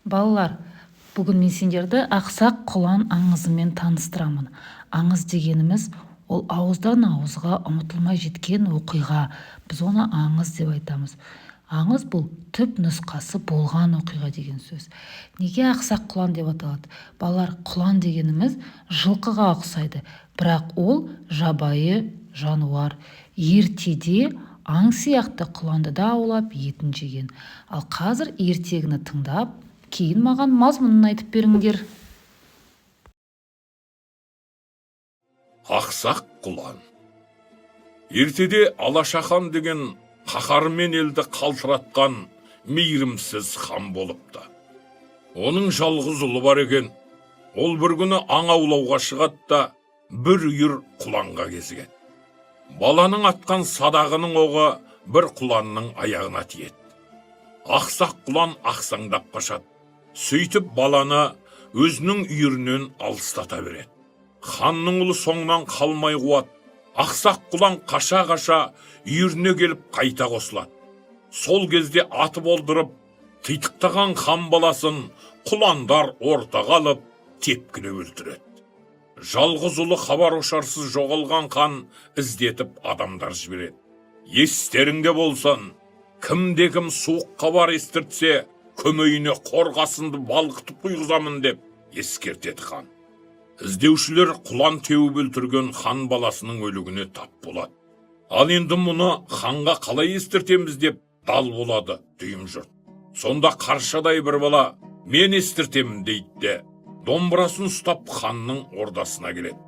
Балалар, бүгін мен сендерді ақсақ құлан аңызымен таныстырамын. Аңыз дегеніміз ол ауыздан ауызға ұмытылмай жеткен оқиға. Біз оны аңыз деп айтамыз. Аңыз бұл түп нұсқасы болған оқиға деген сөз. Неге ақсақ құлан деп аталады? Балалар, құлан дегеніміз жылқыға ұқсайды, бірақ ол жабайы жануар. Ертеде аң сияқты құланды да аулап етін жеген. Ал қазір ертегіні тыңдап, кейін маған мазмұнын айтып беріңдер. Ақсақ құлан. Ертеде Алашахан деген қаһармен елді қалтыратқан мейірімсіз хан болыпты. Оның жалғыз ұлы бар екен. Ол бір күні аң аулауға шығады да бір үйір құланға кезігеді. Баланың атқан садағының оғы бір құланның аяғына тиеді. Ақсақ құлан ақсаңдап қашады. Сөйтіп баланы өзінің үйірінен алыстата береді. Ханның ұлы соңынан қалмай қуады. Ақсақ құлан қаша-қаша үйіріне келіп қайта қосылады. Сол кезде атып олдырып, титықтаған хан баласын құландар ортаға алып тепкілеп өлтіреді. Жалғыз ұлы хабар ошарсыз жоғалған хан іздетіп адамдар жібереді. Естеріңде болсын, кімде-кім суық хабар естіртсе, көмейіне қорғасынды балқытып құйғызамын деп ескертеді хан. Іздеушілер құлан теуіп өлтірген хан баласының өлігіне тап болады. Ал енді мұны ханға қалай естіртеміз деп дал болады дүйім жұрт. Сонда қаршадай бір бала мен естіртемін дейді де, домбырасын ұстап ханның ордасына келеді.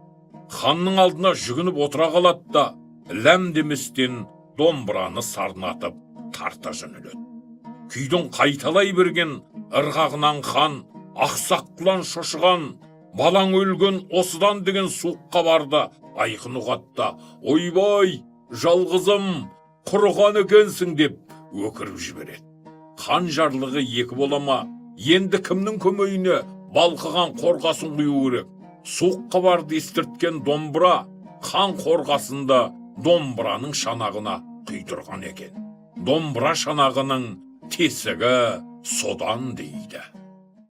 Ханның алдына жүгініп отыра қалады да, ләм деместен домбыраны сарнатып тарта жөнеледі. Күйдің қайталай берген ырғағынан хан ақсақ құлан шошыған, балаң өлген осыдан деген суық хабарды айқын ұғады. Ойбай, жалғызым, құрыған екенсің деп өкіріп жібереді. Хан жарлығы екі болама, енді кімнің көмейіне балқыған қорғасын құю керек? Суық хабарды естірткен домбыра хан қорғасында домбыраның шанағына құйдырған екен. Домбыра шанағының тесігі содан дейді.